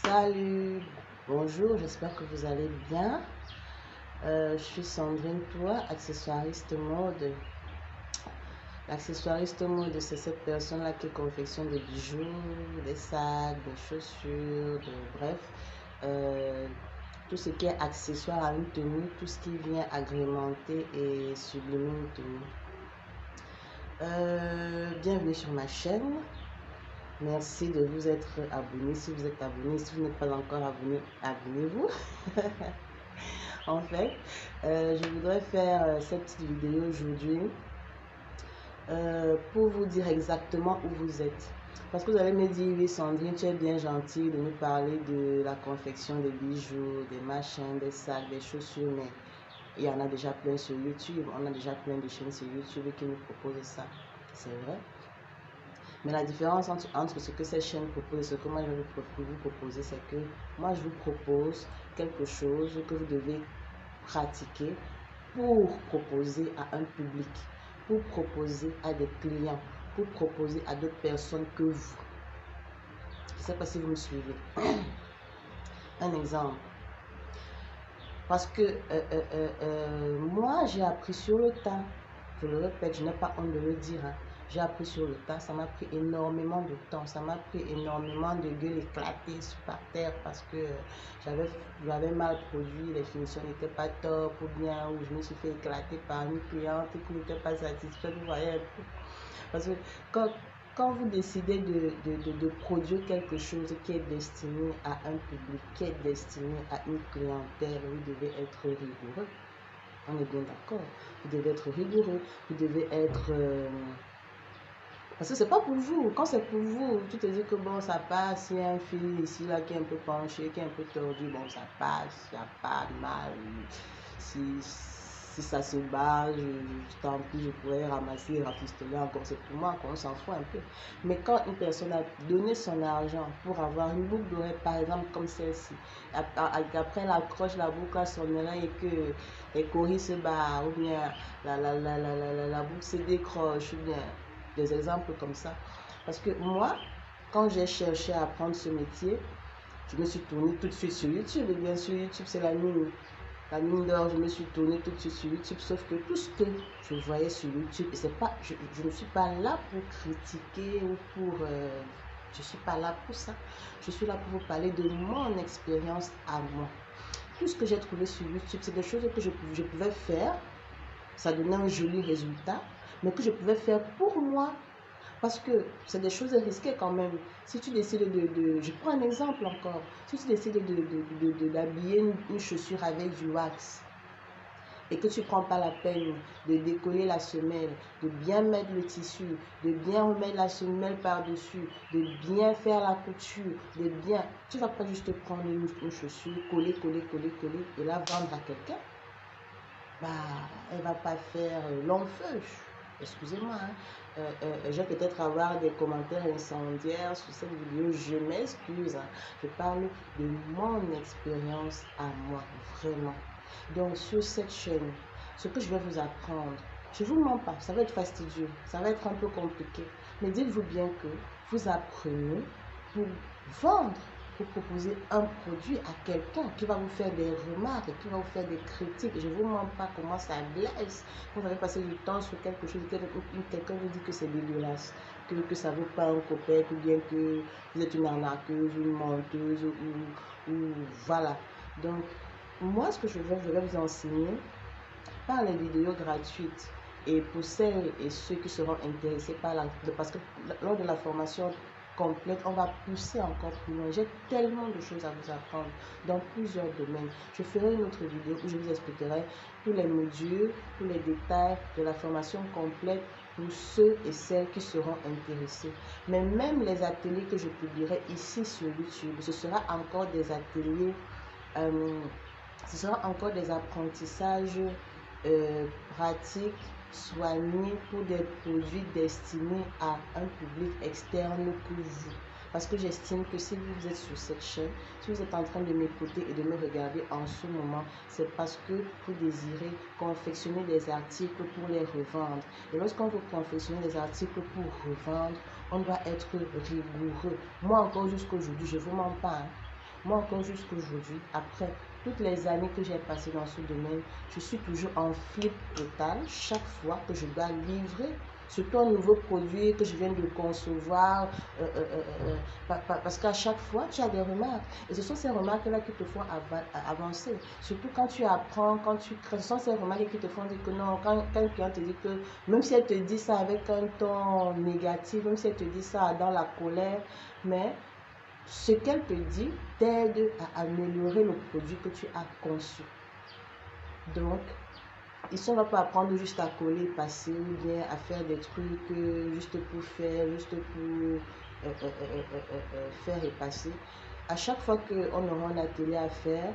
Salut, bonjour, j'espère que vous allez bien. Je suis Sandrine Toi, accessoiriste mode. L'accessoiriste mode, c'est cette personne-là qui confectionne des bijoux, des sacs, des chaussures, bref, euh, tout ce qui est accessoire à une tenue, tout ce qui vient agrémenter et sublimer une tenue. Bienvenue sur ma chaîne. Merci de vous être abonné. Si vous êtes abonné, si vous n'êtes pas encore abonné, abonnez-vous. En fait, je voudrais faire cette petite vidéo aujourd'hui pour vous dire exactement où vous êtes. Parce que vous allez me dire, oui Sandrine, tu es bien gentille de nous parler de la confection des bijoux, des machins, des sacs, des chaussures, mais il y en a déjà plein sur YouTube. On a déjà plein de chaînes sur YouTube qui nous proposent ça. C'est vrai. Mais la différence entre ce que ces chaînes proposent et ce que moi je vais vous proposer, c'est que moi je vous propose quelque chose que vous devez pratiquer pour proposer à un public, pour proposer à des clients, pour proposer à d'autres personnes que vous. Je ne sais pas si vous me suivez. Un exemple. Parce que moi, j'ai appris sur le tas. Je le répète, je n'ai pas honte de le dire. Hein. J'ai appris sur le tas. Ça m'a pris énormément de temps. Ça m'a pris énormément de gueules éclatées par terre parce que j'avais mal produit. Les finitions n'étaient pas top ou bien, ou je me suis fait éclater par une cliente qui n'était pas satisfaite. Vous voyez un peu. Parce que quand vous décidez de produire quelque chose qui est destiné à un public, qui est destiné à une clientèle, vous devez être rigoureux. On est bien d'accord. Vous devez être rigoureux. Vous devez être... Parce que c'est pas pour vous. Quand c'est pour vous, tu te dis que bon, ça passe. Il y a un fil ici, là, qui est un peu penché, qui est un peu tordu. Bon, ça passe. Il n'y a pas de mal. Si ça se barre, tant pis, je pourrais ramasser et rafistoler encore. C'est pour moi qu'on s'en fout un peu. Mais quand une personne a donné son argent pour avoir une boucle d'oreille, par exemple, comme celle-ci, après elle accroche la boucle à son oreille et que les coris se barrent, ou bien la boucle se décroche, ou bien des exemples comme ça. Parce que moi, quand j'ai cherché à apprendre ce métier, je me suis tournée tout de suite sur YouTube. Et bien sûr, YouTube, c'est la mine d'or. Je me suis tournée tout de suite sur YouTube. Sauf que tout ce que je voyais sur YouTube, et c'est pas, je ne suis pas là pour critiquer ou pour... je ne suis pas là pour ça. Je suis là pour vous parler de mon expérience à moi. Tout ce que j'ai trouvé sur YouTube, c'est des choses que je pouvais faire. Ça donnait un joli résultat, mais que je pouvais faire pour moi. Parce que c'est des choses risquées quand même. Si tu décides je prends un exemple encore. Si tu décides d'habiller une chaussure avec du wax et que tu ne prends pas la peine de décoller la semelle, de bien mettre le tissu, de bien remettre la semelle par-dessus, de bien faire la couture, de bien... Tu ne vas pas juste prendre une chaussure, coller, et la vendre à quelqu'un. Bah, elle ne va pas faire long feu. Excusez-moi, hein. Je vais peut-être avoir des commentaires incendiaires sur cette vidéo, je m'excuse. Hein. Je parle de mon expérience à moi, vraiment. Donc, sur cette chaîne, ce que je vais vous apprendre, je ne vous mens pas, ça va être fastidieux, ça va être un peu compliqué. Mais dites-vous bien que vous apprenez pour vendre, pour proposer un produit à quelqu'un qui va vous faire des remarques, qui va vous faire des critiques. Je ne vous mens pas comment ça blesse. Vous avez passé du temps sur quelque chose, quelqu'un vous dit que c'est dégueulasse, que ça ne vaut pas un copain, ou bien que vous êtes une arnaqueuse, une menteuse, ou voilà. Donc, moi, ce que je vais vous enseigner par les vidéos gratuites et pour celles et ceux qui seront intéressés par parce que lors de la formation complète, on va pousser encore plus loin. J'ai tellement de choses à vous apprendre dans plusieurs domaines. Je ferai une autre vidéo où je vous expliquerai tous les modules, tous les détails de la formation complète pour ceux et celles qui seront intéressés. Mais même les ateliers que je publierai ici sur YouTube, ce sera encore des ateliers, ce sera encore des apprentissages pratiques, soignés pour des produits destinés à un public externe que vous. Parce que j'estime que si vous êtes sur cette chaîne, si vous êtes en train de m'écouter et de me regarder en ce moment, c'est parce que vous désirez confectionner des articles pour les revendre. Et lorsqu'on veut confectionner des articles pour revendre, on doit être rigoureux. Moi encore jusqu'à aujourd'hui, je ne vous mens pas. Hein. Moi encore jusqu'aujourd'hui, après toutes les années que j'ai passées dans ce domaine, je suis toujours en flip total chaque fois que je dois livrer surtout un nouveau produit que je viens de concevoir, parce qu'à chaque fois, tu as des remarques. Et ce sont ces remarques-là qui te font avancer. Surtout quand tu apprends, quand tu crées, ce sont ces remarques qui te font dire que non, quand quelqu'un te dit que, même si elle te dit ça avec un ton négatif, même si elle te dit ça dans la colère, mais ce qu'elle te dit t'aide à améliorer le produit que tu as conçu. Donc, ici, on ne va pas apprendre juste à coller, passer ou bien à faire des trucs juste pour faire, juste pour faire et passer. À chaque fois qu'on aura un atelier à faire,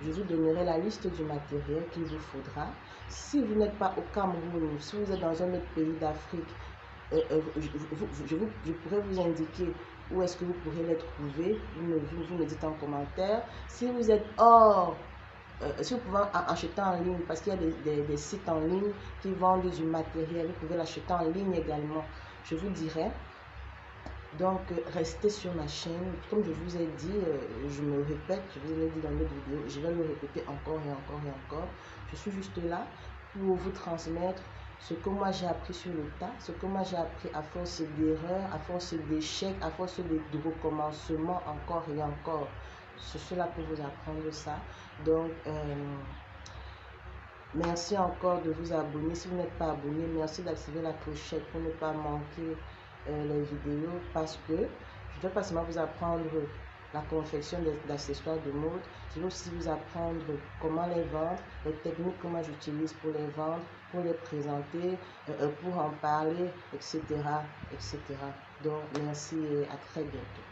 je vous donnerai la liste du matériel qu'il vous faudra. Si vous n'êtes pas au Cameroun, si vous êtes dans un autre pays d'Afrique, je pourrais vous indiquer où est-ce que vous pourrez les trouver. Vous me dites en commentaire. Si vous êtes hors, si vous pouvez acheter en ligne, parce qu'il y a des sites en ligne qui vendent du matériel, vous pouvez l'acheter en ligne également. Je vous dirai. Donc, restez sur ma chaîne. Comme je vous ai dit, je me répète, je vous l'ai dit dans l'autre vidéo, je vais le répéter encore et encore et encore. Je suis juste là pour vous transmettre ce que moi j'ai appris sur le tas, ce que moi j'ai appris à force d'erreurs, à force d'échecs, à force de recommencement encore et encore. Je suis là pour vous apprendre ça. Donc, merci encore de vous abonner. Si vous n'êtes pas abonné, merci d'activer la clochette pour ne pas manquer les vidéos, parce que je ne vais pas seulement vous apprendre la confection d'accessoires de mode, je vais aussi vous apprendre comment les vendre, les techniques que moi j'utilise pour les vendre, pour les présenter, pour en parler, etc., etc. Donc, merci et à très bientôt.